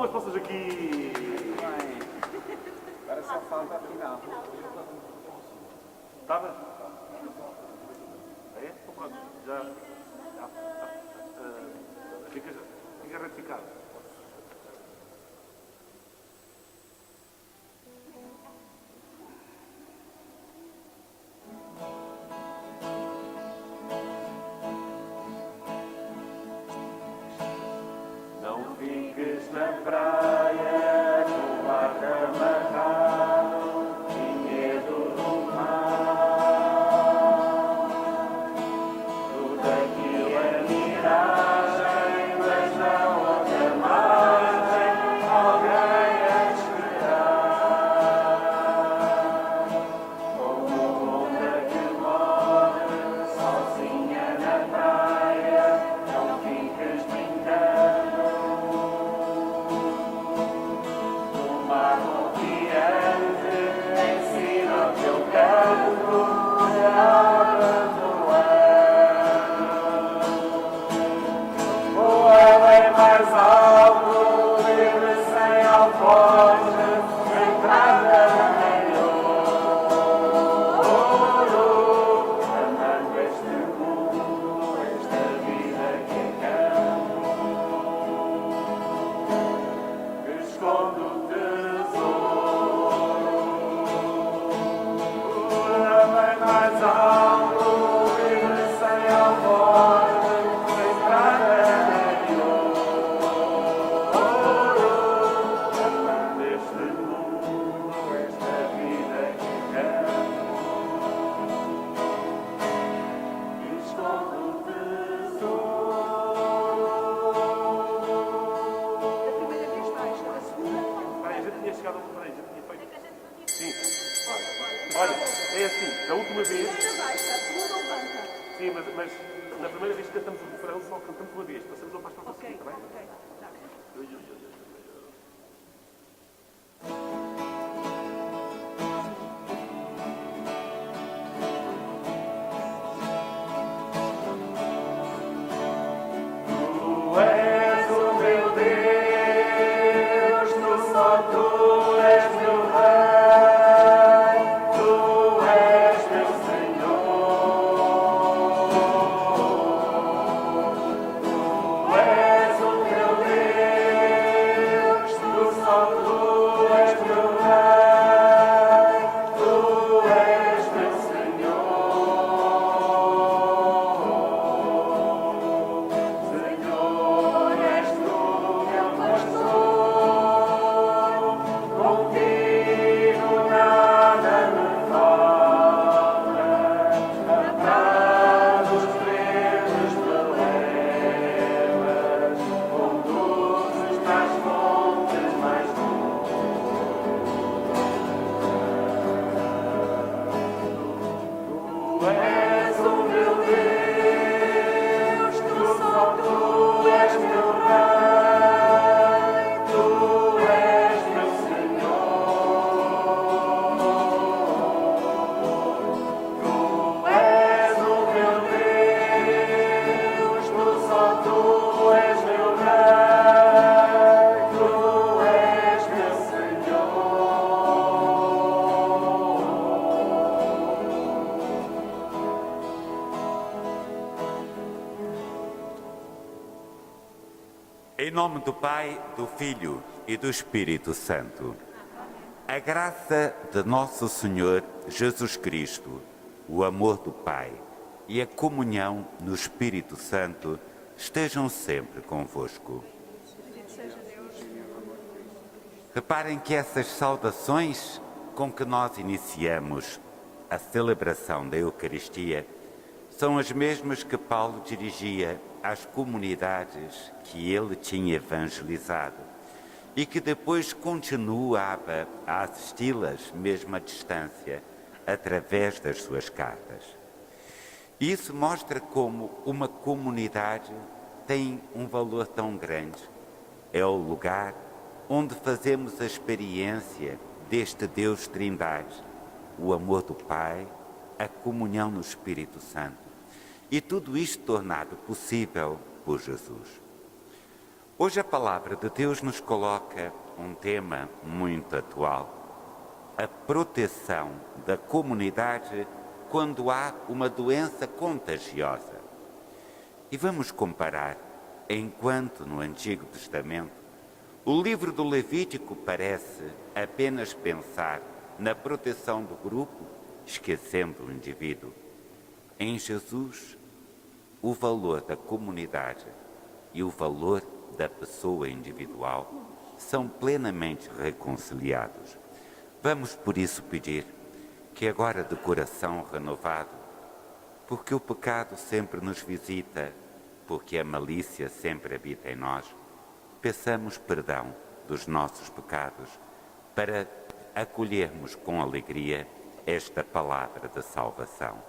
as poças aqui. Bem, agora só falta a final. Estava? É? Então pronto, já. Fica retificado. Não fiques na praia, no barco amarrado, sem medo do mar. Tudo aquilo é miragem, mas na outra margem alguém a esperar. Como onda que morre, sozinha na praia, não fiques brincando. No mar confiante, ensina o teu canto de abandono. Voa bem mais alto, livre sem alforjes, entrada em ouro, amando este mundo, esta vida que acaba, que esconde o tesouro. Voa bem mais alto, livre sem alforjes, entrada em ouro, amando este mundo, esta vida que acaba, que esconde o tesouro. A primeira vez vais, a segunda. Peraí, já tinha chegado, peraí, já tinha feito. Sim. Olha, é assim, da última vez. Primeira baixa, a segunda levanta. Sim, mas na primeira vez que cantamos o refrão, só cantamos uma vez. Passamos ao pastor para Ok, seguir, está bem? ok. Tá. Tu és o meu Deus, só tu és meu Rei, tu és meu Senhor. Tu és o meu Deus, só tu és meu Rei, tu és meu Senhor. Senhor, és tu meu pastor, contigo nada me falta, a prados verdes me levas, conduzes nas fontes mais Tu és o meu Deus, só tu és meu Rei, tu és meu Senhor. Tu és o meu Deus, só tu és meu Rei, tu és meu Senhor. Em nome do Pai, do Filho e do Espírito Santo. A graça de nosso Senhor Jesus Cristo, o amor do Pai e a comunhão no Espírito Santo estejam sempre convosco. Reparem que essas saudações com que nós iniciamos a celebração da Eucaristia são as mesmas que Paulo dirigia às comunidades que ele tinha evangelizado e que depois continuava a assisti-las mesmo à distância, através das suas cartas. Isso mostra como uma comunidade tem um valor tão grande. É o lugar onde fazemos a experiência deste Deus Trindade, o amor do Pai, a comunhão no Espírito Santo. E tudo isto tornado possível por Jesus. Hoje a palavra de Deus nos coloca um tema muito atual: a proteção da comunidade quando há uma doença contagiosa. E vamos comparar, enquanto no Antigo Testamento o livro do Levítico parece apenas pensar na proteção do grupo, esquecendo o indivíduo. Em Jesus, o valor da comunidade e o valor da pessoa individual são plenamente reconciliados. Vamos por isso pedir que agora de coração renovado, porque o pecado sempre nos visita, porque a malícia sempre habita em nós, peçamos perdão dos nossos pecados para acolhermos com alegria esta palavra de salvação.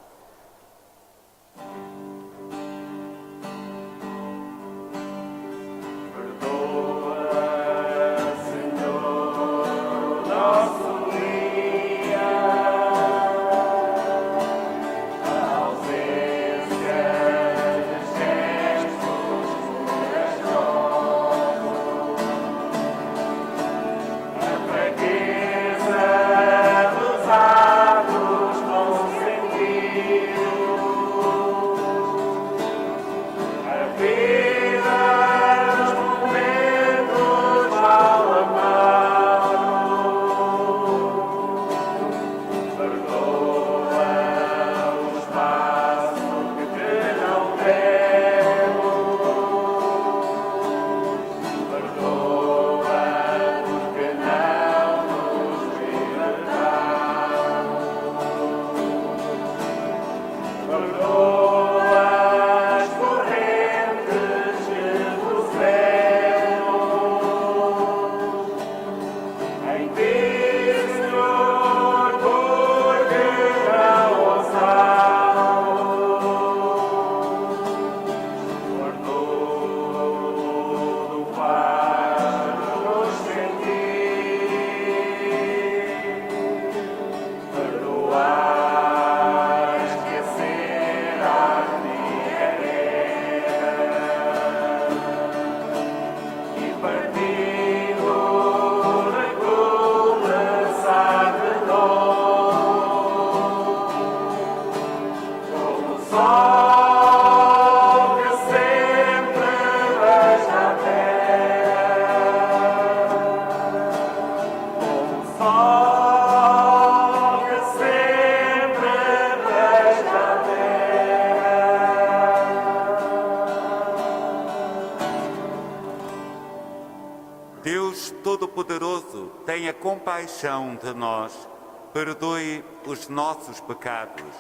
Deus Todo-Poderoso, tenha compaixão de nós, perdoe os nossos pecados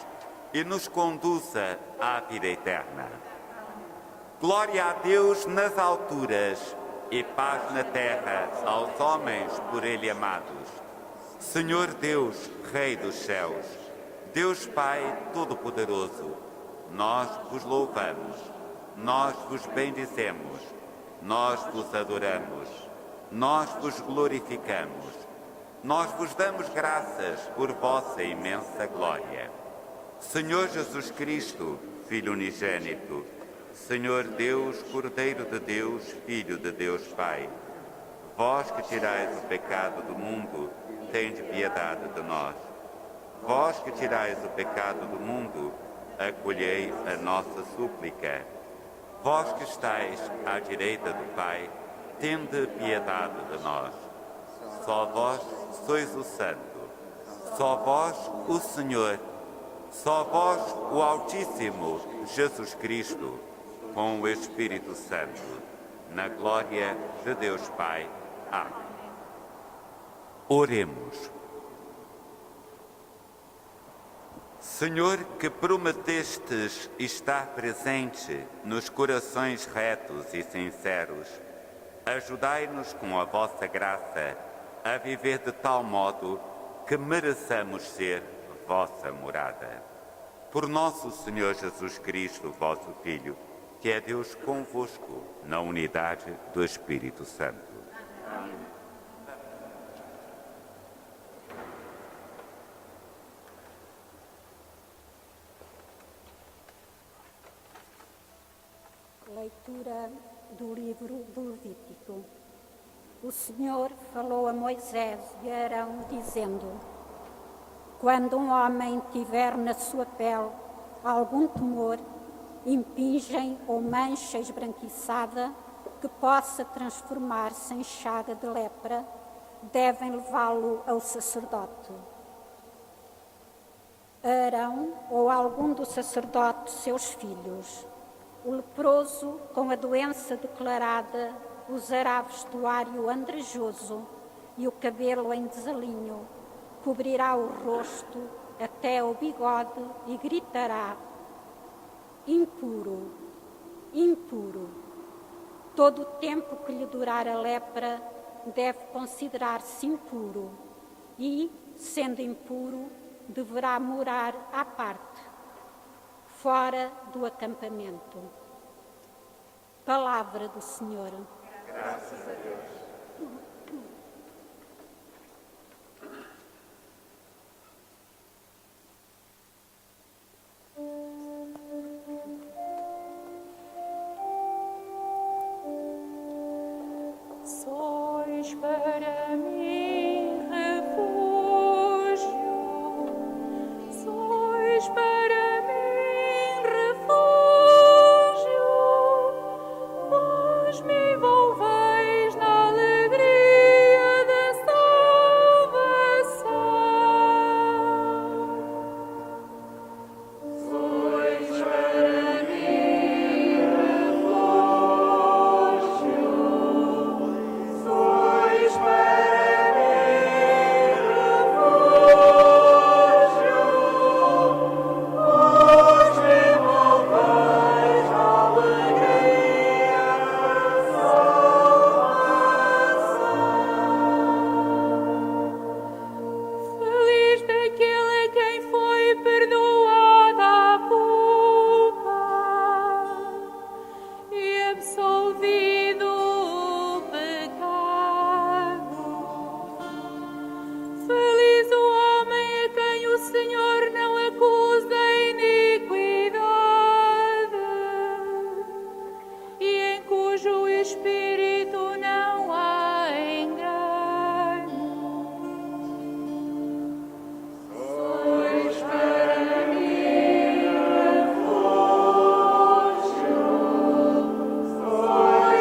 e nos conduza à vida eterna. Glória a Deus nas alturas e paz na terra aos homens por Ele amados. Senhor Deus, Rei dos céus, Deus Pai Todo-Poderoso, nós vos louvamos, nós vos bendizemos, nós vos adoramos, nós vos glorificamos, nós vos damos graças por vossa imensa glória. Senhor Jesus Cristo, Filho unigênito, Senhor Deus, Cordeiro de Deus, Filho de Deus Pai, vós que tirais o pecado do mundo, tende piedade de nós. Vós que tirais o pecado do mundo, acolhei a nossa súplica. Vós que estáis à direita do Pai, tende piedade de nós. Só vós sois o Santo, só vós o Senhor, só vós o Altíssimo Jesus Cristo, com o Espírito Santo, na glória de Deus Pai. Amém. Oremos. Senhor, que prometestes estar presente nos corações retos e sinceros, ajudai-nos com a vossa graça a viver de tal modo que mereçamos ser vossa morada. Por nosso Senhor Jesus Cristo, vosso Filho, que é Deus convosco, na unidade do Espírito Santo. Amém. Leitura do livro do Levítico. O Senhor falou a Moisés e a Arão, dizendo: quando um homem tiver na sua pele algum tumor, impingem ou mancha esbranquiçada que possa transformar-se em chaga de lepra, devem levá-lo ao sacerdote. Arão ou algum do sacerdote seus filhos. O leproso com a doença declarada usará vestuário andrajoso e o cabelo em desalinho, cobrirá o rosto até o bigode e gritará: impuro, impuro. Todo o tempo que lhe durar a lepra deve considerar-se impuro e, sendo impuro, deverá morar à parte, fora do acampamento. Palavra do Senhor. Graças a Deus. Sois para mim refúgio, sois para mim refúgio, vós me envolveis na alegria da salvação. Sois para mim refúgio, sois para mim refúgio, vós me envolveis na alegria da salvação. Feliz daquele a quem foi perdoada a culpa e absolvido o pecado. Feliz o homem a quem o Senhor não acusa iniquidade e em cujo espírito não há engano. Sois para mim refúgio, sois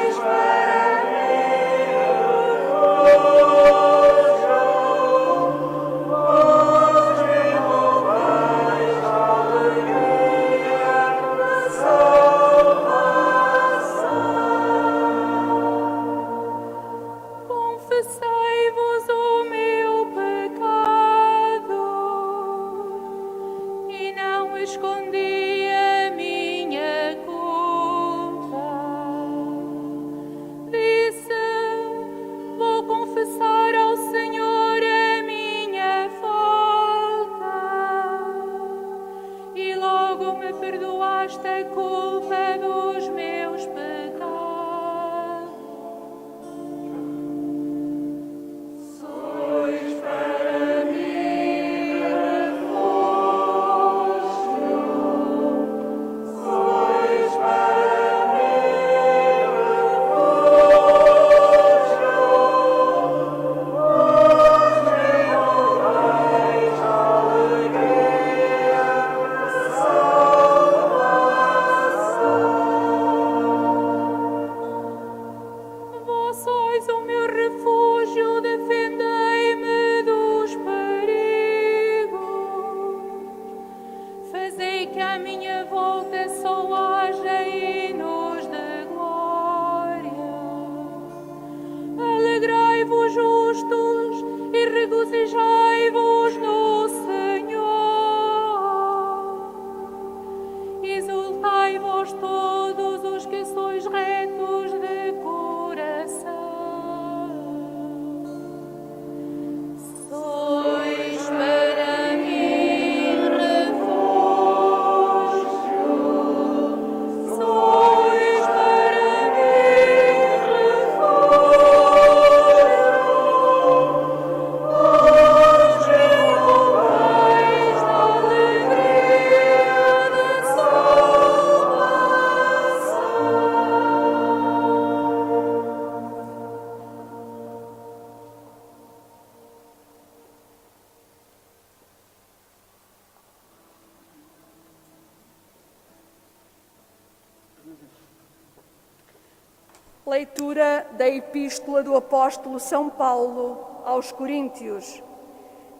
Leitura da Epístola do Apóstolo São Paulo aos Coríntios.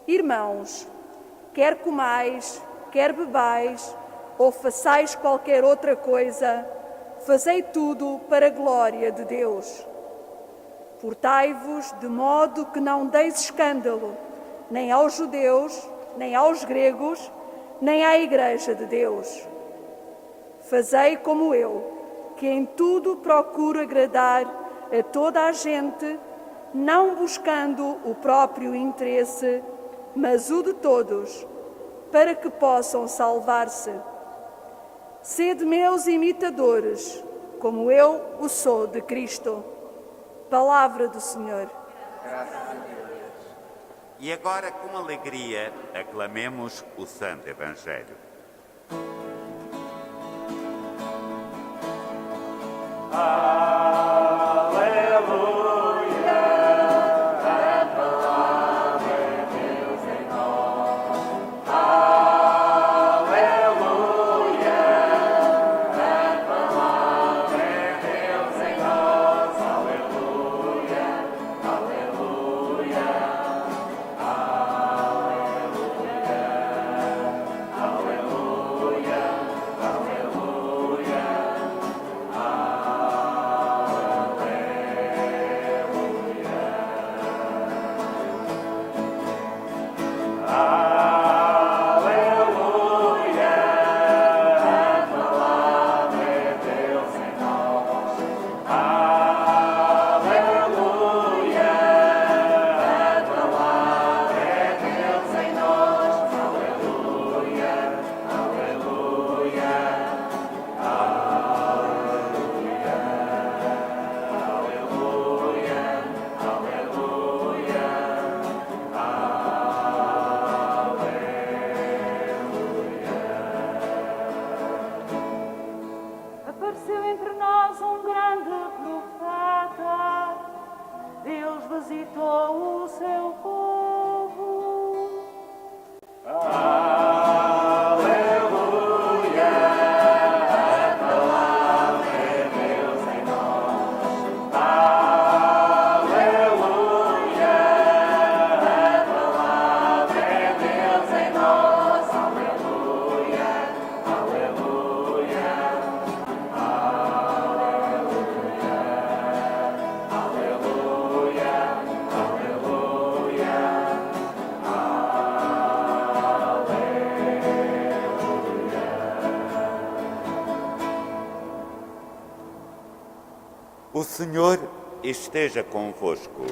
Irmãos, quer comais, quer bebais, ou façais qualquer outra coisa, fazei tudo para a glória de Deus. Portai-vos de modo que não deis escândalo, nem aos judeus, nem aos gregos, nem à Igreja de Deus. Fazei como eu, que em tudo procuro agradar a toda a gente, não buscando o próprio interesse, mas o de todos, para que possam salvar-se. Sede meus imitadores, como eu o sou de Cristo. Palavra do Senhor. E agora, com alegria, aclamemos o Santo Evangelho. Apareceu entre nós um grande profeta. Deus visitou o seu povo. O Senhor esteja convosco.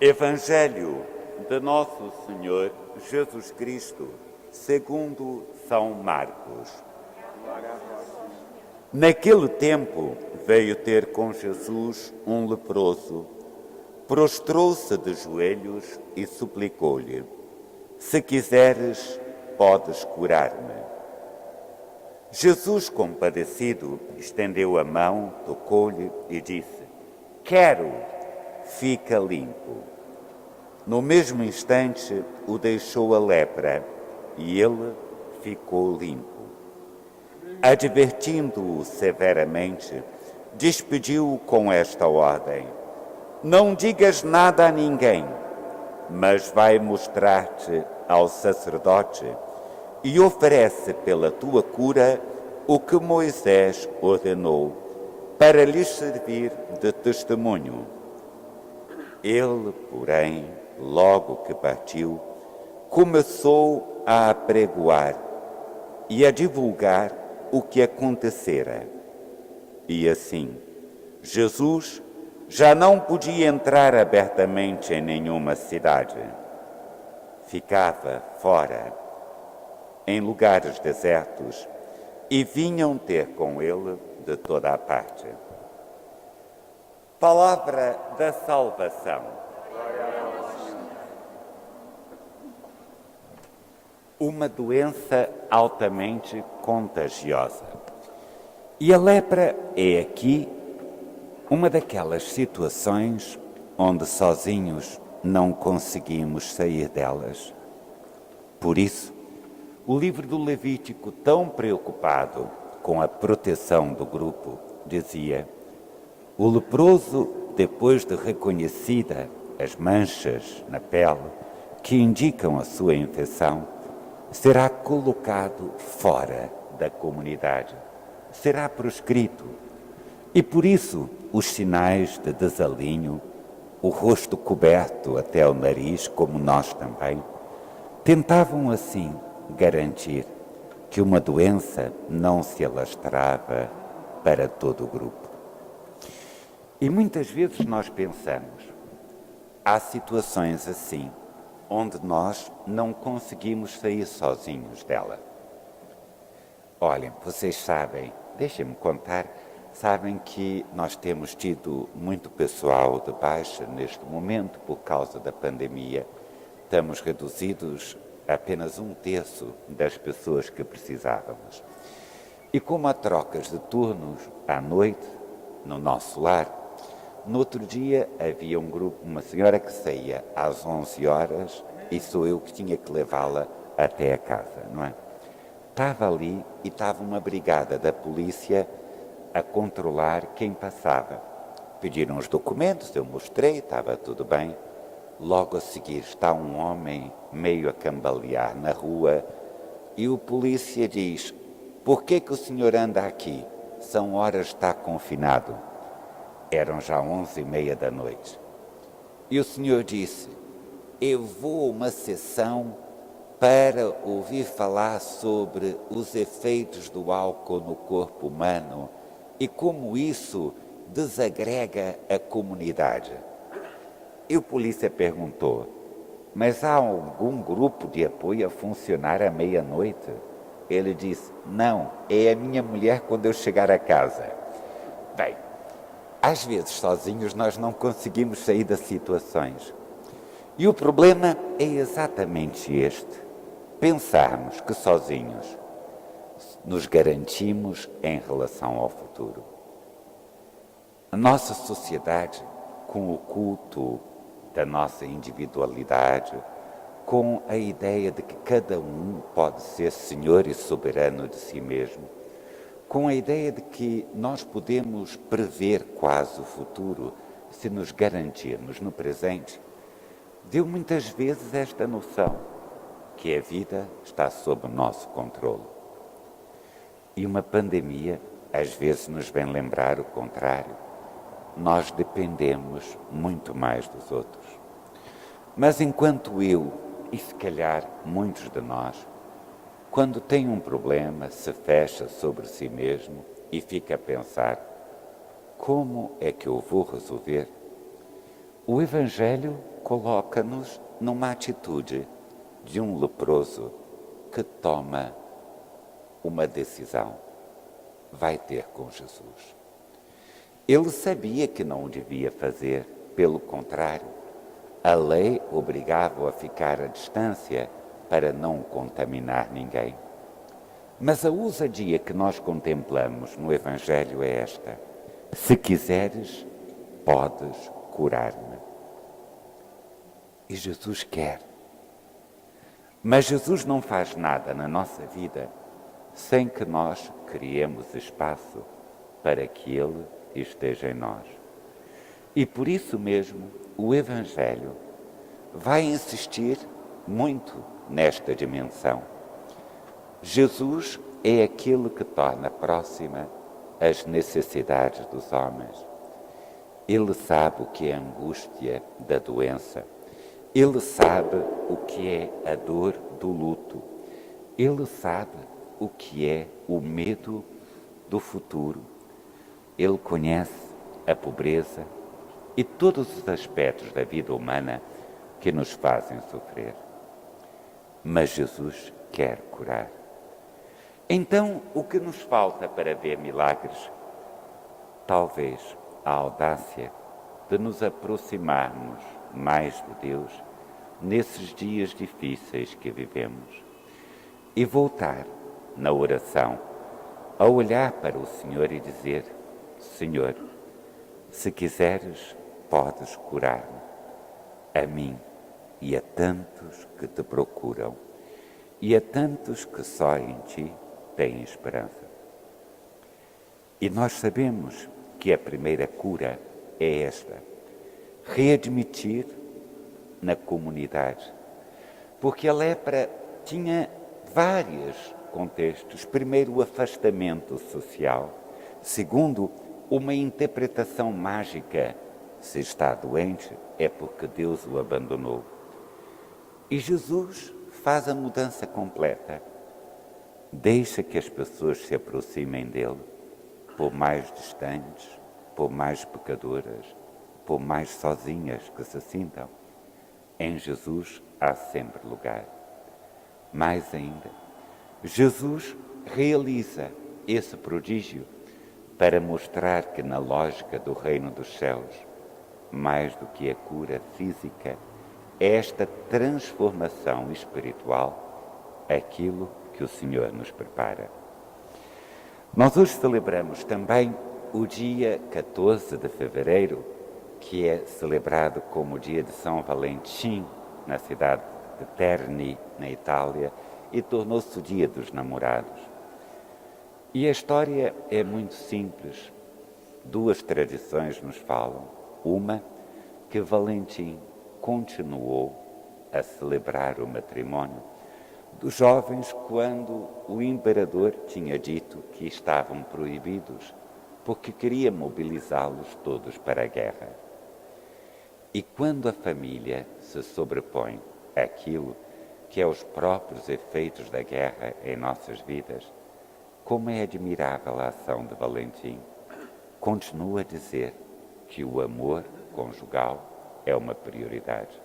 Evangelho de Nosso Senhor Jesus Cristo, segundo São Marcos. Naquele tempo veio ter com Jesus um leproso, prostrou-se de joelhos e suplicou-lhe: se quiseres, podes curar-me. Jesus, compadecido, estendeu a mão, tocou-lhe e disse: quero, fica limpo. No mesmo instante, o deixou a lepra e ele ficou limpo. Advertindo-o severamente, despediu-o com esta ordem: não digas nada a ninguém, mas vai mostrar-te ao sacerdote e oferece pela tua cura o que Moisés ordenou, para lhes servir de testemunho. Ele, porém, logo que partiu, começou a apregoar e a divulgar o que acontecera. E assim, Jesus já não podia entrar abertamente em nenhuma cidade. Ficava fora, em lugares desertos, e vinham ter com ele de toda a parte. Palavra da salvação. Uma doença altamente contagiosa. E a lepra é aqui uma daquelas situações onde sozinhos não conseguimos sair delas. Por isso, o livro do Levítico, tão preocupado com a proteção do grupo, dizia: O leproso, depois de reconhecida as manchas na pele que indicam a sua infecção, será colocado fora da comunidade, será proscrito. E por isso os sinais de desalinho, o rosto coberto até o nariz, como nós também, tentavam assim garantir que uma doença não se alastrava para todo o grupo. E muitas vezes nós pensamos, há situações assim, onde nós não conseguimos sair sozinhos dela. Olhem, vocês sabem, deixem-me contar, sabem que nós temos tido muito pessoal de baixa neste momento por causa da pandemia. Estamos reduzidos a apenas 1/3 das pessoas que precisávamos. E como há trocas de turnos à noite, no nosso lar, no outro dia havia um grupo, uma senhora que saía às 11 horas e sou eu que tinha que levá-la até a casa, não é? Estava ali e estava uma brigada da polícia a controlar quem passava. Pediram os documentos, eu mostrei, estava tudo bem. Logo a seguir está um homem meio a cambalear na rua e o polícia diz: "Por que o senhor anda aqui? São horas de estar confinado." Eram já 11h30 da noite. E o senhor disse: "Eu vou a uma sessão para ouvir falar sobre os efeitos do álcool no corpo humano e como isso desagrega a comunidade." E o polícia perguntou: "Mas há algum grupo de apoio a funcionar à meia-noite?" Ele disse: "Não, é a minha mulher quando eu chegar a casa." Bem, às vezes sozinhos nós não conseguimos sair das situações. E o problema é exatamente este: pensarmos que sozinhos nos garantimos em relação ao futuro. A nossa sociedade, com o culto da nossa individualidade, com a ideia de que cada um pode ser senhor e soberano de si mesmo, com a ideia de que nós podemos prever quase o futuro se nos garantirmos no presente, deu muitas vezes esta noção que a vida está sob o nosso controle. E uma pandemia às vezes nos vem lembrar o contrário. Nós dependemos muito mais dos outros. Mas enquanto eu, e se calhar muitos de nós, quando tem um problema, se fecha sobre si mesmo e fica a pensar: como é que eu vou resolver? O Evangelho coloca-nos numa atitude de um leproso que toma uma decisão. Vai ter com Jesus. Ele sabia que não o devia fazer, pelo contrário, a lei obrigava-o a ficar à distância para não contaminar ninguém. Mas a ousadia que nós contemplamos no Evangelho é esta: se quiseres, podes curar-me. E Jesus quer. Mas Jesus não faz nada na nossa vida sem que nós criemos espaço para que Ele esteja em nós. E por isso mesmo o Evangelho vai insistir muito nesta dimensão. Jesus é aquele que torna próxima as necessidades dos homens. Ele sabe o que é a angústia da doença. Ele sabe o que é a dor do luto. Ele sabe o que é o medo do futuro. Ele conhece a pobreza e todos os aspectos da vida humana que nos fazem sofrer. Mas Jesus quer curar. Então, o que nos falta para ver milagres? Talvez a audácia de nos aproximarmos mais de Deus nesses dias difíceis que vivemos e voltar na oração a olhar para o Senhor e dizer: Senhor, se quiseres, podes curar-me, a mim e a tantos que te procuram e a tantos que só em Ti têm esperança. E nós sabemos que a primeira cura é esta: readmitir na comunidade. Porque a lepra tinha vários contextos. Primeiro, o afastamento social. Segundo, uma interpretação mágica: se está doente é porque Deus o abandonou. E Jesus faz a mudança completa. Deixa que as pessoas se aproximem dele, por mais distantes, por mais pecadoras, por mais sozinhas que se sintam. Em Jesus há sempre lugar. Mais ainda, Jesus realiza esse prodígio para mostrar que na lógica do reino dos céus, mais do que a cura física, é esta transformação espiritual aquilo que o Senhor nos prepara. Nós hoje celebramos também o dia 14 de fevereiro, que é celebrado como o dia de São Valentim, na cidade de Terni, na Itália, e tornou-se o dia dos namorados. E a história é muito simples. Duas tradições nos falam. Uma, que Valentim continuou a celebrar o matrimónio dos jovens quando o imperador tinha dito que estavam proibidos, porque queria mobilizá-los todos para a guerra. E quando a família se sobrepõe àquilo que é os próprios efeitos da guerra em nossas vidas, como é admirável a ação de Valentim. Continua a dizer que o amor conjugal é uma prioridade.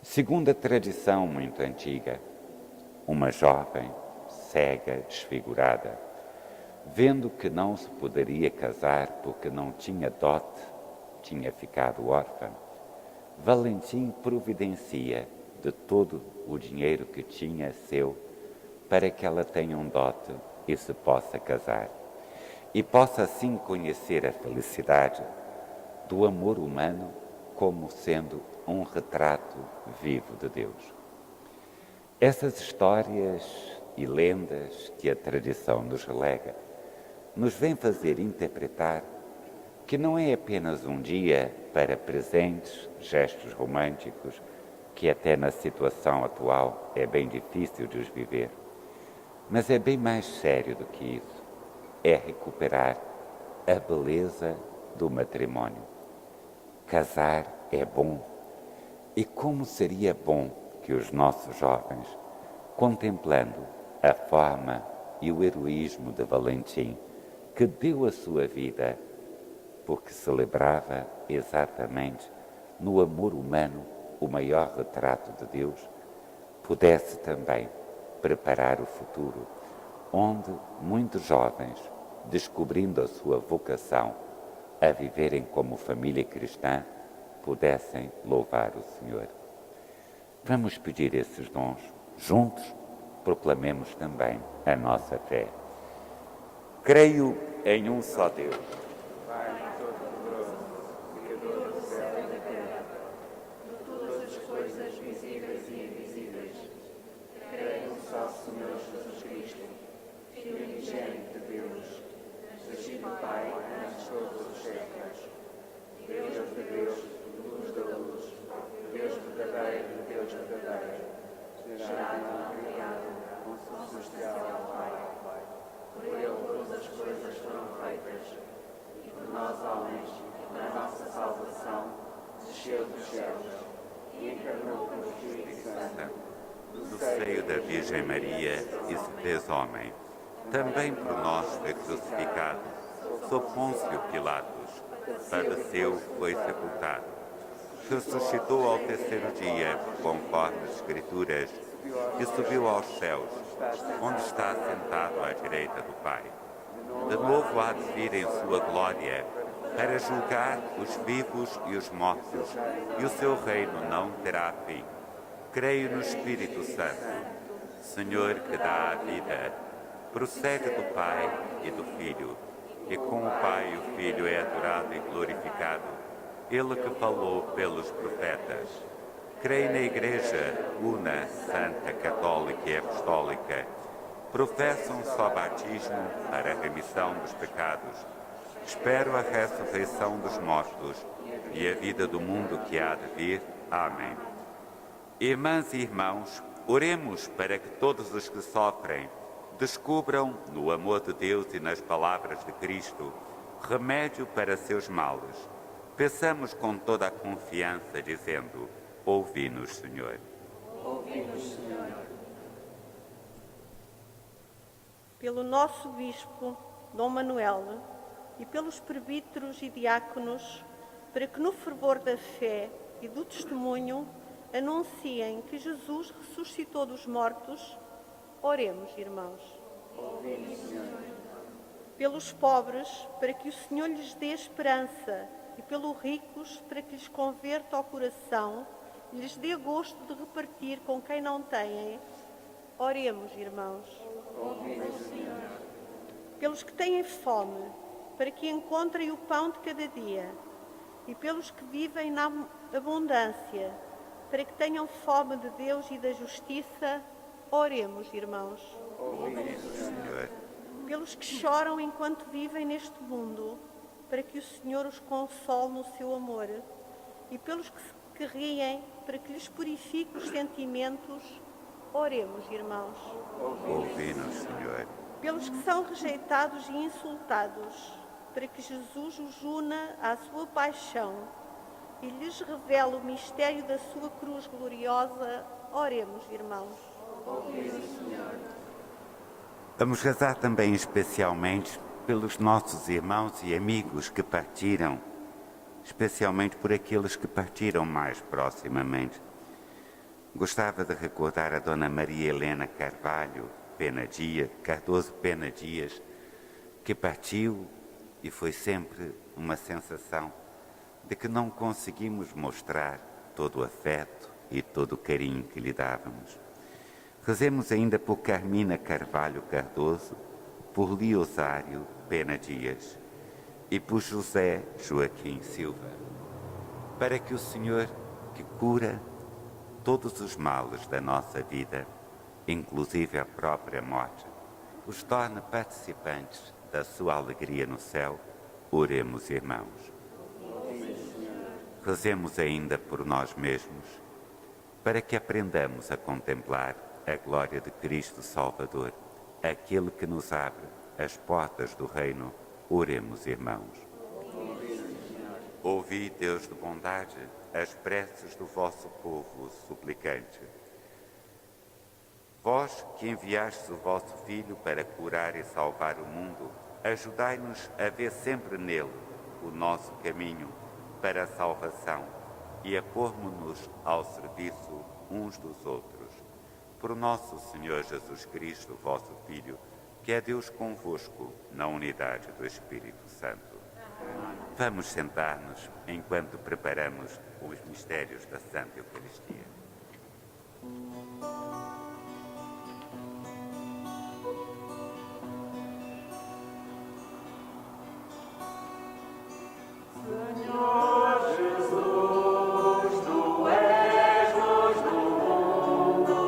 Segundo a tradição muito antiga, uma jovem, cega, desfigurada, vendo que não se poderia casar porque não tinha dote, tinha ficado órfã, Valentim providencia de todo o dinheiro que tinha seu para que ela tenha um dote e se possa casar, e possa assim conhecer a felicidade do amor humano como sendo um retrato vivo de Deus. Essas histórias e lendas que a tradição nos relega nos vêm fazer interpretar que não é apenas um dia para presentes, gestos românticos, que até na situação atual é bem difícil de os viver, mas é bem mais sério do que isso. É recuperar a beleza do matrimónio. Casar é bom. E como seria bom que os nossos jovens, contemplando a forma e o heroísmo de Valentim, que deu a sua vida porque celebrava exatamente no amor humano o maior retrato de Deus, pudesse também preparar o futuro, onde muitos jovens, descobrindo a sua vocação a viverem como família cristã, pudessem louvar o Senhor. Vamos pedir esses dons. Juntos proclamemos também a nossa fé. Creio em um só Deus, do seio da Virgem Maria e se fez homem. Também por nós foi crucificado, sob Pôncio Pilatos, padeceu, foi sepultado. Ressuscitou ao terceiro dia, conforme as Escrituras, e subiu aos céus, onde está sentado à direita do Pai. De novo há de vir em sua glória, para julgar os vivos e os mortos, e o seu reino não terá fim. Creio no Espírito Santo, Senhor que dá a vida, procede do Pai e do Filho, e com o Pai e o Filho é adorado e glorificado, Ele que falou pelos profetas. Creio na Igreja una, santa, católica e apostólica. Professo um só batismo para a remissão dos pecados. Espero a ressurreição dos mortos e a vida do mundo que há de vir. Amém. Irmãs e irmãos, oremos para que todos os que sofrem descubram, no amor de Deus e nas palavras de Cristo, remédio para seus males. Peçamos com toda a confiança, dizendo: ouvi-nos, Senhor. Ouvi-nos, Senhor. Pelo nosso Bispo, Dom Manuel, e pelos presbíteros e diáconos, para que no fervor da fé e do testemunho anunciem que Jesus ressuscitou dos mortos, oremos, irmãos. Ouvi-nos, Senhor. Pelos pobres, para que o Senhor lhes dê esperança, e pelos ricos, para que lhes converta o coração e lhes dê gosto de repartir com quem não tem, oremos, irmãos. Ouvi-nos, Senhor. Pelos que têm fome, para que encontrem o pão de cada dia, e pelos que vivem na abundância, para que tenham fome de Deus e da justiça, oremos, irmãos. Ouvi-nos, Senhor. Pelos que choram enquanto vivem neste mundo, para que o Senhor os console no seu amor, e pelos que riem, para que lhes purifique os sentimentos, oremos, irmãos. Ouvi-nos, Senhor. Pelos que são rejeitados e insultados, para que Jesus os una à sua paixão e lhes revele o mistério da sua cruz gloriosa, oremos, irmãos. Ouvi-nos, Senhor. Vamos rezar também especialmente pelos nossos irmãos e amigos que partiram, especialmente por aqueles que partiram mais proximamente. Gostava de recordar a Dona Maria Helena Cardoso Pena Dias, que partiu e foi sempre uma sensação de que não conseguimos mostrar todo o afeto e todo o carinho que lhe dávamos. Rezemos ainda por Carmina Carvalho Cardoso, por Leosário Pena Dias e por José Joaquim Silva, para que o Senhor, que cura todos os males da nossa vida, inclusive a própria morte, os torne participantes da sua alegria no céu, oremos, irmãos. Rezemos ainda por nós mesmos, para que aprendamos a contemplar a glória de Cristo Salvador, aquele que nos abre as portas do reino, oremos, irmãos. Ouvi, Deus de bondade, as preces do vosso povo suplicante. Vós que enviastes o vosso Filho para curar e salvar o mundo, ajudai-nos a ver sempre nele o nosso caminho para a salvação e a pôrmos-nos ao serviço uns dos outros. Por nosso Senhor Jesus Cristo, vosso Filho, que é Deus convosco na unidade do Espírito Santo. Vamos sentar-nos enquanto preparamos os mistérios da Santa Eucaristia. Senhor Jesus, tu és luz do mundo,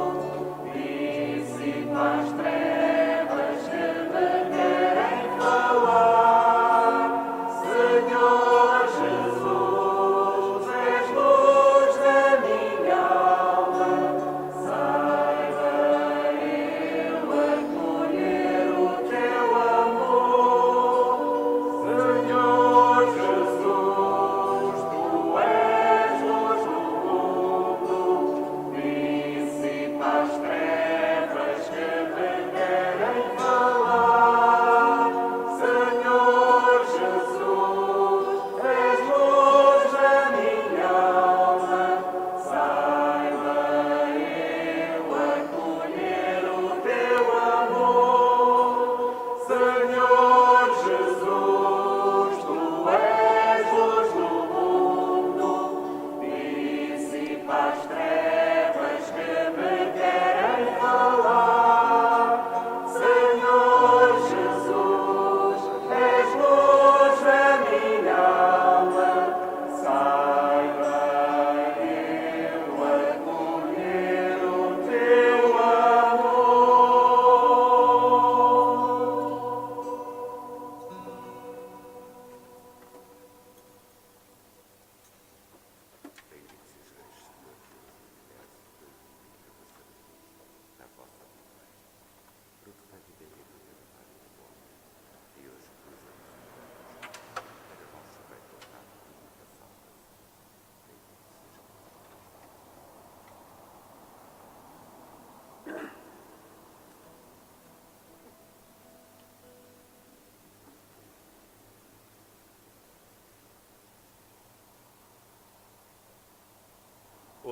dissipa as trevas que me querem falar. Senhor Jesus, és luz da minha alma, saiba eu acolher o teu amor. Senhor Jesus, tu és luz do mundo, dissipa as trevas que me querem falar. Senhor Jesus, és luz da minha alma, saiba eu acolher o teu amor. Senhor Jesus, tu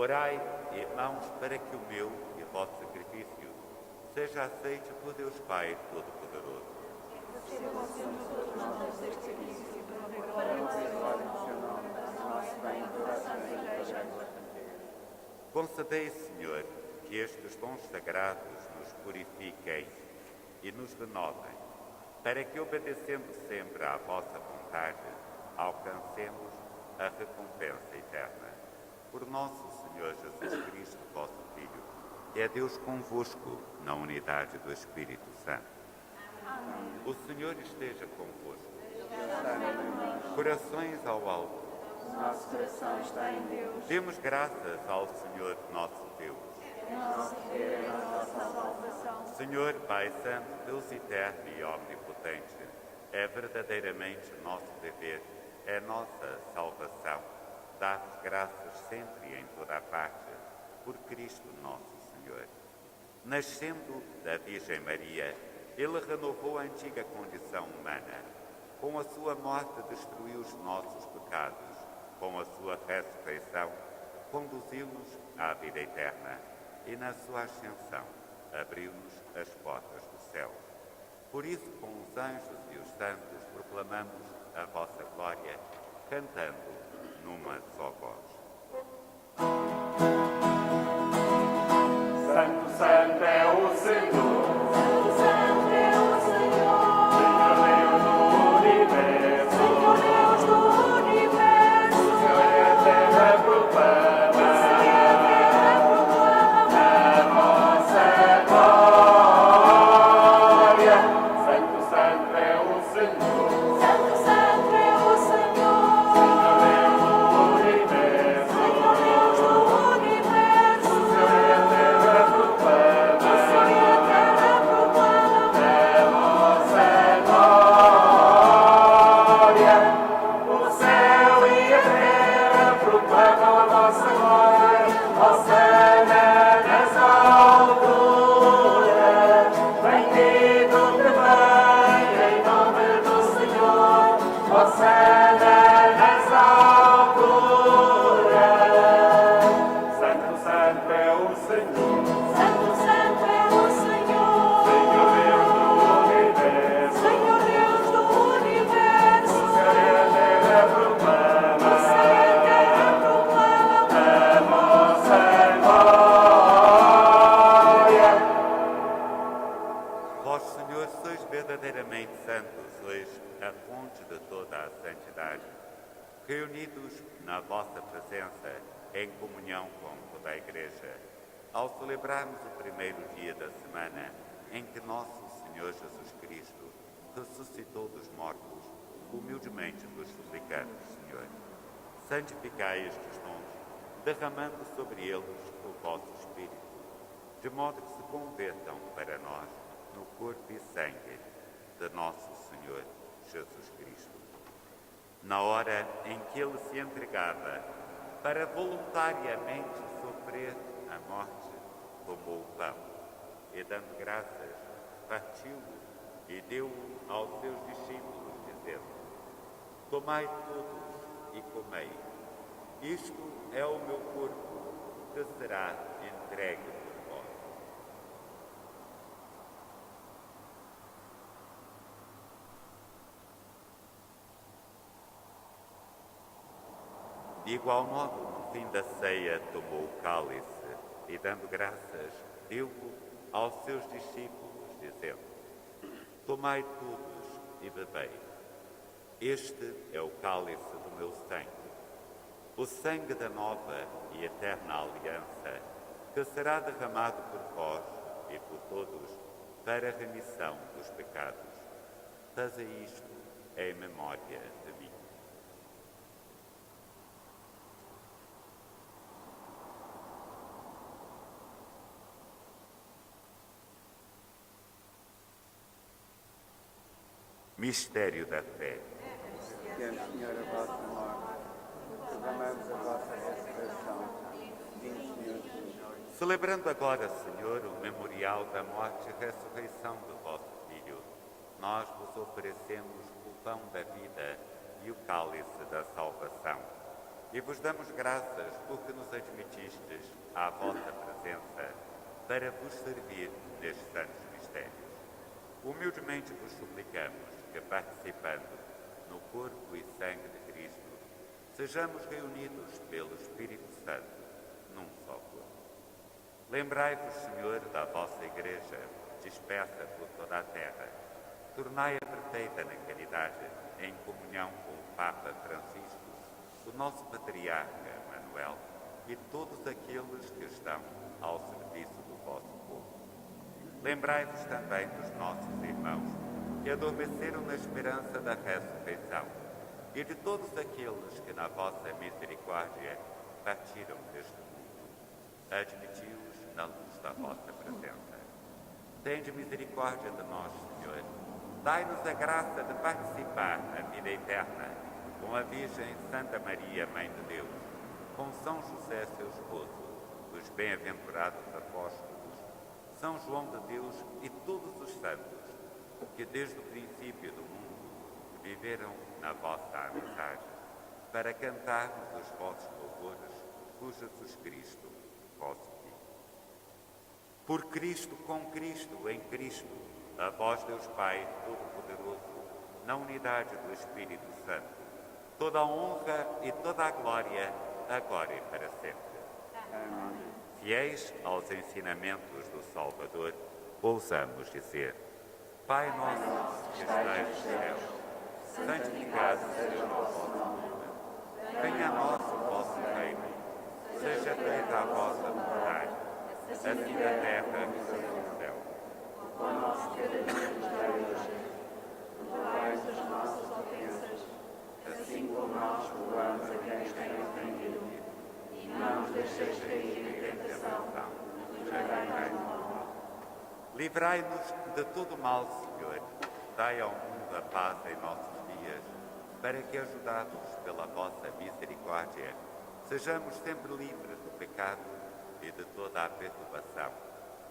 Orai, irmãos, para que o meu e o vosso sacrifício seja aceito por Deus Pai Todo-Poderoso. Concedei, Senhor, que estes dons sagrados nos purifiquem e nos renovem, para que, obedecendo sempre à vossa vontade, alcancemos a recompensa eterna. Por nosso Senhor Jesus Cristo, vosso Filho, que é Deus convosco, na unidade do Espírito Santo. O Senhor esteja convosco. Corações ao alto. Nosso coração está em Deus. Demos graças ao Senhor nosso Deus. Nosso Deus é a nossa salvação. Senhor, Pai Santo, Deus eterno e omnipotente, é verdadeiramente nosso dever, é nossa salvação. Dar-vos graças sempre e em toda a parte, por Cristo nosso Senhor. Nascendo da Virgem Maria, Ele renovou a antiga condição humana. Com a sua morte destruiu os nossos pecados. Com a sua ressurreição, conduziu-nos à vida eterna. E na sua ascensão, abriu-nos as portas do céu. Por isso, com os anjos e os santos, proclamamos a vossa glória, cantando numa só voz. Santo, Santo é o Senhor. Santo é o Senhor, Senhor Deus do universo. Senhor Deus do universo. Senhor é a terra proclama a vossa glória. Santo, Santo é o Senhor. Santo, Santo é o Senhor, Senhor Deus do universo. Senhor Deus do universo. Senhor é a terra proclama O céu e a terra proclamam a vossa glória. O céu e a terra proclamam a vossa glória. Hosanna nas alturas. Bendito que vem em nome do Senhor. Hosanna nas alturas. Santo, Santo é o Senhor. Santo, Santo é o Senhor, Senhor Deus do universo. Senhor Deus do universo. O céu e a terra proclama O céu e a terra proclamam a vossa glória. Vós, Senhor, sois verdadeiramente santos, sois a fonte de toda a santidade. Reunidos na vossa presença, em comunhão com toda a Igreja, ao celebrarmos o primeiro dia da semana em que nosso Senhor Jesus Cristo ressuscitou dos mortos, humildemente vos suplicamos, Senhor, santificai estes dons, derramando sobre eles o vosso Espírito, de modo que se convertam para nós no corpo e sangue de nosso Senhor Jesus Cristo. Na hora em que ele se entregava para voluntariamente sofrer a morte, tomou o pão e, dando graças, partiu-o e deu-o aos seus discípulos, dizendo: Tomai todos e comei. Isto é o meu corpo, que será entregue por vós. De igual modo, no fim da ceia, tomou o cálice e, dando graças, deu-o aos seus discípulos, dizendo: Tomai todos e bebei. Este é o cálice do meu sangue, o sangue da nova e eterna aliança, que será derramado por vós e por todos para a remissão dos pecados. Fazei isto em memória de mim. Mistério da fé. Quero, Senhor, a vossa morte, proclamamos a vossa ressurreição. Vinde, Senhor Jesus. Celebrando agora, Senhor, o memorial da morte e ressurreição do vosso Filho, nós vos oferecemos o pão da vida e o cálice da salvação. e vos damos graças porque nos admitistes à vossa presença para vos servir nestes santos mistérios. Humildemente vos suplicamos que, participando no corpo e sangue de Cristo, sejamos reunidos pelo Espírito Santo num só corpo. Lembrai-vos, Senhor, da vossa Igreja, dispersa por toda a terra. Tornai-a perfeita na caridade, em comunhão com o Papa Francisco, o nosso Patriarca Manuel e todos aqueles que estão ao serviço do vosso povo. Lembrai-vos também dos nossos irmãos que adormeceram na esperança da ressurreição e de todos aqueles que, na vossa misericórdia, partiram deste mundo. Admiti-os na luz da vossa presença. Tende misericórdia de nós, Senhor. Dai-nos a graça de participar na vida eterna com a Virgem Santa Maria, Mãe de Deus, com São José, seu esposo, os bem-aventurados apóstolos, São João de Deus e todos os santos, que desde o princípio do mundo viveram na vossa amizade, para cantarmos os vossos louvores por Jesus Cristo, vosso Filho. Por Cristo, com Cristo, em Cristo, a vós, Deus Pai Todo-Poderoso, na unidade do Espírito Santo, toda a honra e toda a glória, agora e para sempre. Amém. Fiéis aos ensinamentos do Salvador, ousamos dizer: Pai nosso que estais nos céus, santificado seja o vosso nome. Venha a nós o vosso reino. Seja feita a vossa vontade, assim na terra como no céu. O pão nosso de cada dia nos dai hoje. Perdoai-nos as nossas ofensas, assim como nós perdoamos a quem nos tem ofendido. E não nos deixeis cair em tentação, mas livrai-nos do mal. Livrai-nos de todo mal, Senhor. Dai ao mundo a paz em nossos dias, para que, ajudados pela vossa misericórdia, sejamos sempre livres do pecado e de toda a perturbação,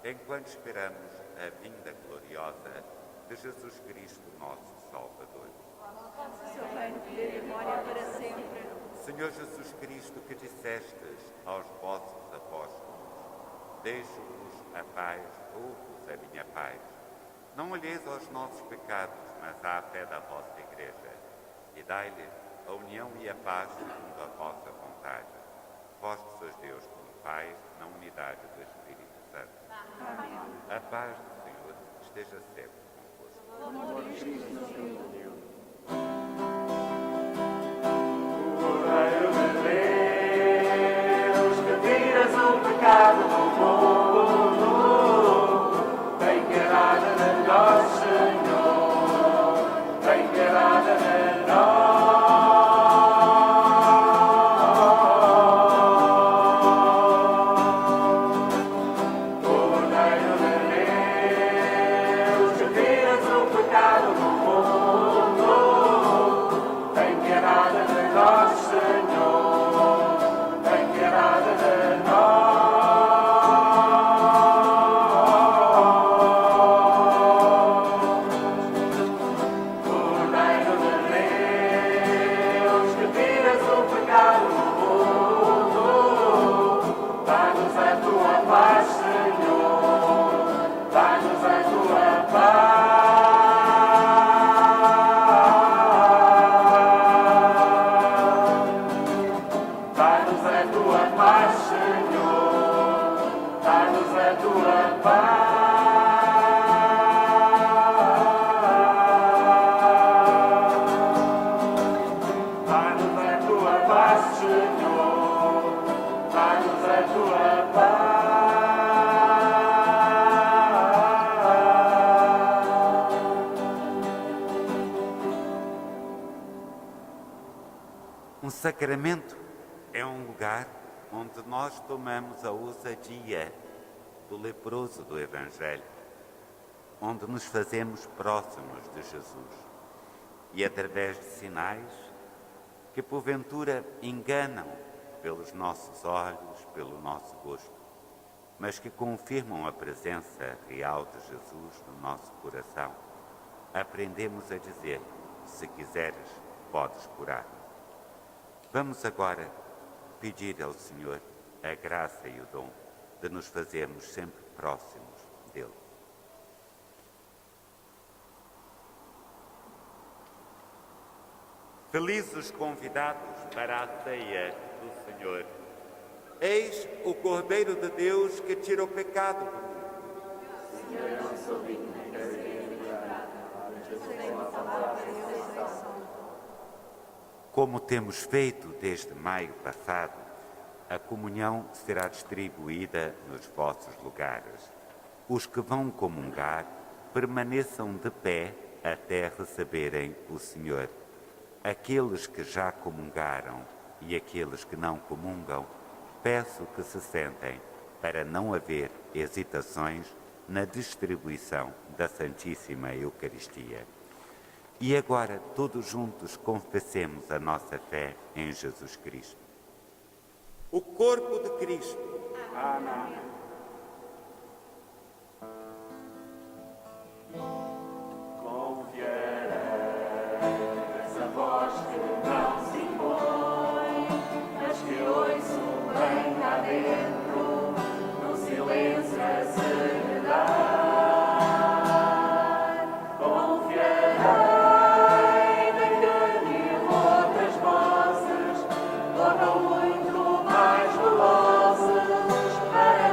enquanto esperamos a vinda gloriosa de Jesus Cristo, nosso Salvador. O seu reino, poder e glória para sempre. Senhor Jesus Cristo, que dissestes aos vossos apóstolos: deixo-vos a paz, dou-vos a minha paz. Não olheis aos nossos pecados, mas à fé da vossa Igreja, e dai-lhe a união e a paz segundo a vossa vontade. Vós que sois Deus como Pai, na unidade do Espírito Santo. Amém. A paz do Senhor esteja sempre convosco. O amor de Cristo nos uniu. Cordeiro de Deus, que tiras o pecado do mundo, tem piedade de nós, Senhor, tem piedade de nós. Cordeiro de Deus, que tiras o pecado do mundo, tem piedade de nós, Senhor, tem piedade de nós. Cordeiro de Deus, que tiras o pecado do mundo, dá-nos a tua paz, Senhor, dá-nos a tua paz. Dá-nos a tua paz, Senhor, dá-nos a tua paz. Dá-nos a tua paz, Senhor, dá-nos a tua paz. Um sacramento é um lugar onde nós tomamos a ousadia do leproso do Evangelho, onde nos fazemos próximos de Jesus e através de sinais que porventura enganam pelos nossos olhos, pelo nosso gosto, mas que confirmam a presença real de Jesus no nosso coração, aprendemos a dizer: se quiseres, podes curar. Vamos agora pedir ao Senhor a graça e o dom de nos fazermos sempre próximos dele. Felizes os convidados para a ceia do Senhor. Eis o Cordeiro de Deus que tira o pecado do mundo. Como temos feito desde maio passado, a comunhão será distribuída nos vossos lugares. Os que vão comungar permaneçam de pé até receberem o Senhor. Aqueles que já comungaram e aqueles que não comungam, peço que se sentem para não haver hesitações na distribuição da Santíssima Eucaristia. E agora, todos juntos, confessemos a nossa fé em Jesus Cristo. O corpo de Cristo. Amém. Confiarás a voz que não se impõe, mas que ouço bem cá dentro, no silêncio a serenidade. Confiarei na carne e outras vozes, tornam muito mais velozes para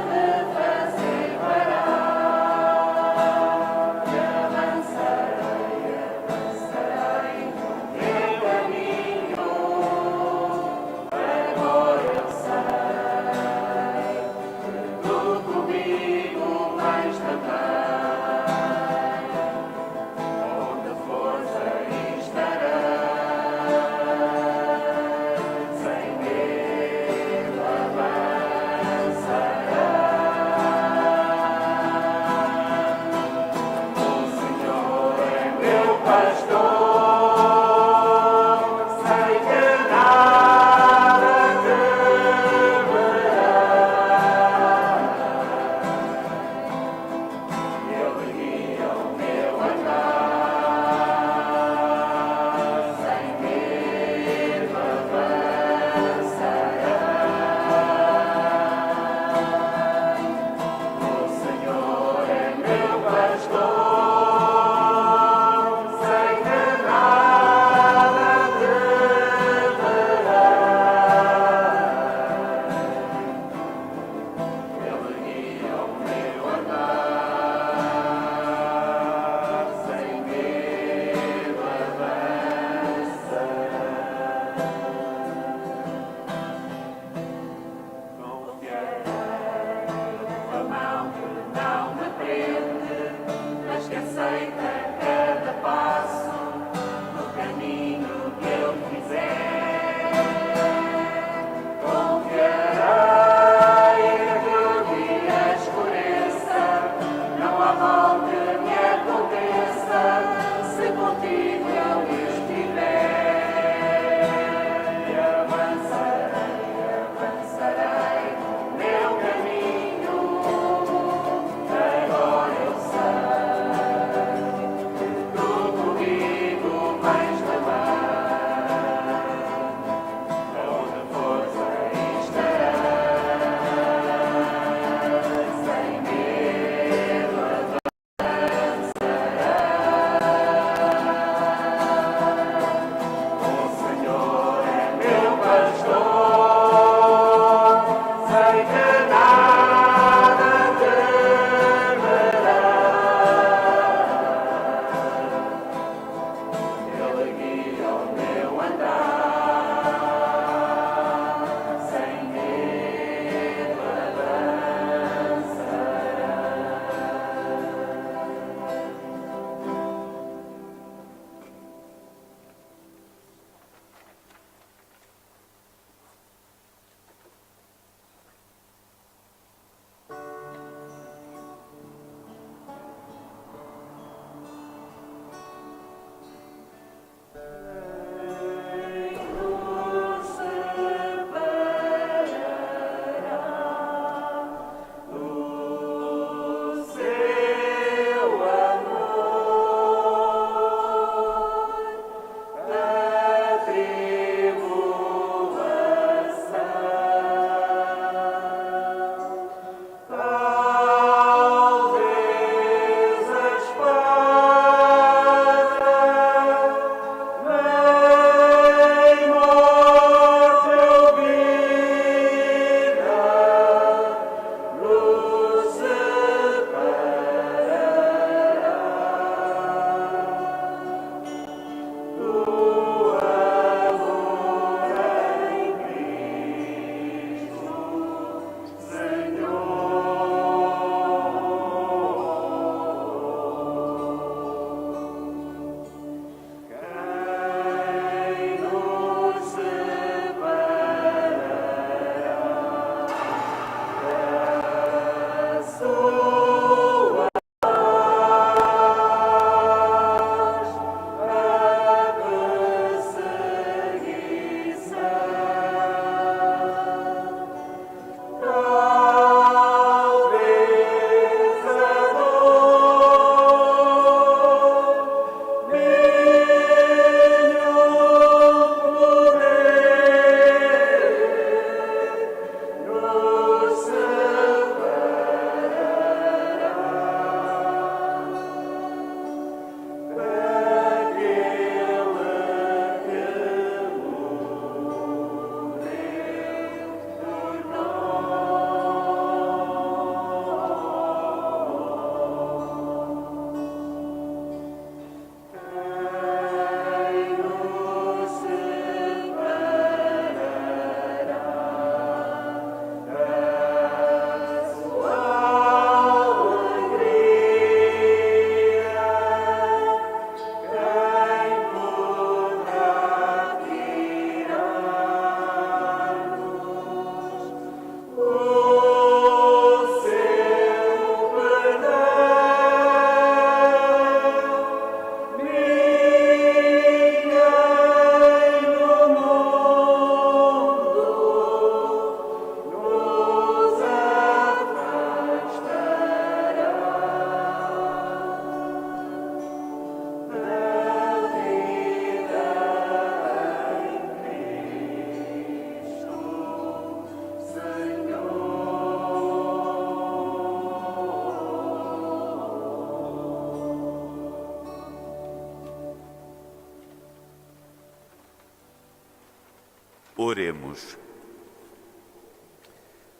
Oremos.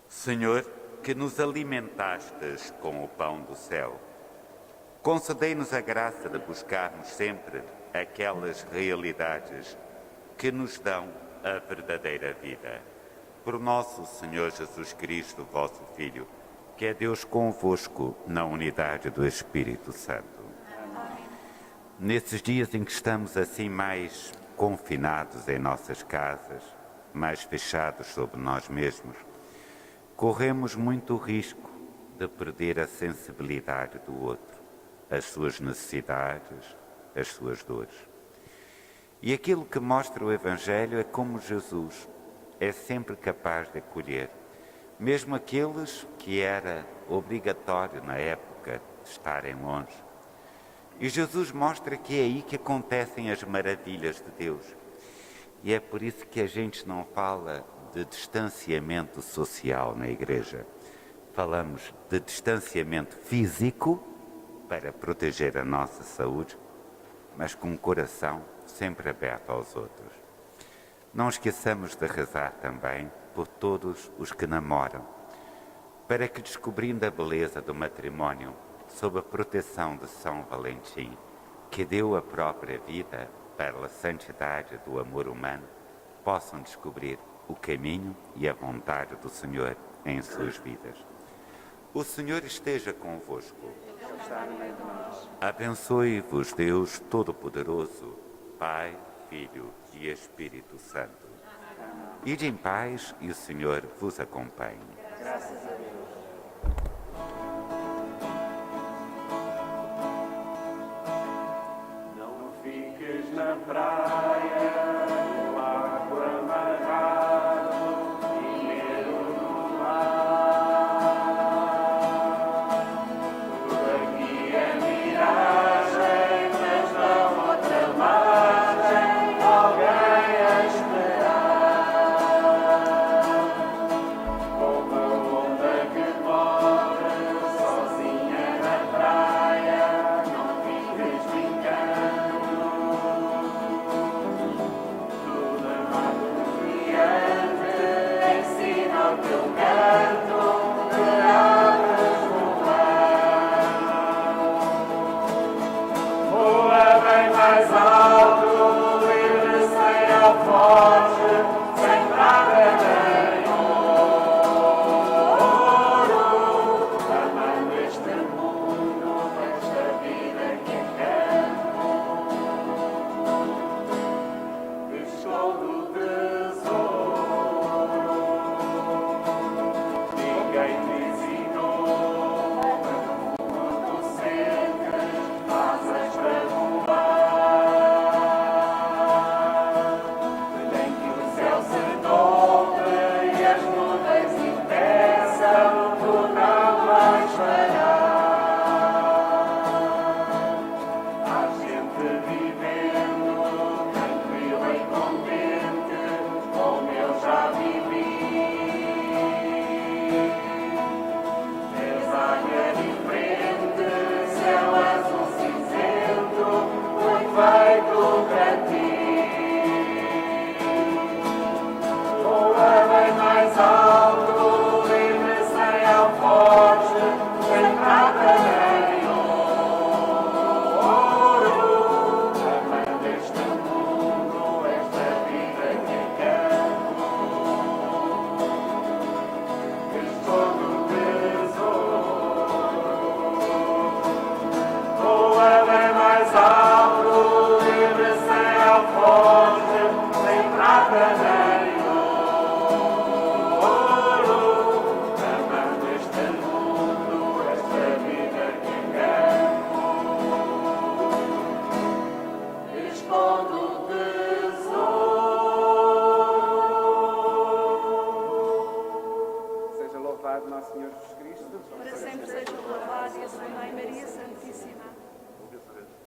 Senhor, que nos alimentastes com o pão do céu, concedei-nos a graça de buscarmos sempre aquelas realidades que nos dão a verdadeira vida. Por nosso Senhor Jesus Cristo, vosso Filho, que é Deus convosco na unidade do Espírito Santo. Amém. Nesses dias em que estamos assim mais confinados em nossas casas, mais fechados sobre nós mesmos, corremos muito risco de perder a sensibilidade do outro, as suas necessidades, as suas dores. E aquilo que mostra o Evangelho é como Jesus é sempre capaz de acolher, mesmo aqueles que era obrigatório na época estarem longe. E Jesus mostra que é aí que acontecem as maravilhas de Deus. E é por isso que a gente não fala de distanciamento social na Igreja. Falamos de distanciamento físico para proteger a nossa saúde, mas com o coração sempre aberto aos outros. Não esqueçamos de rezar também por todos os que namoram, para que, descobrindo a beleza do matrimónio, sob a proteção de São Valentim, que deu a própria vida para a santidade do amor humano, possam descobrir o caminho e a vontade do Senhor em suas vidas. O Senhor esteja convosco. Abençoe-vos Deus Todo-Poderoso, Pai, Filho e Espírito Santo. Ide em paz e o Senhor vos acompanhe. Graças a Deus. Não fiques na praia.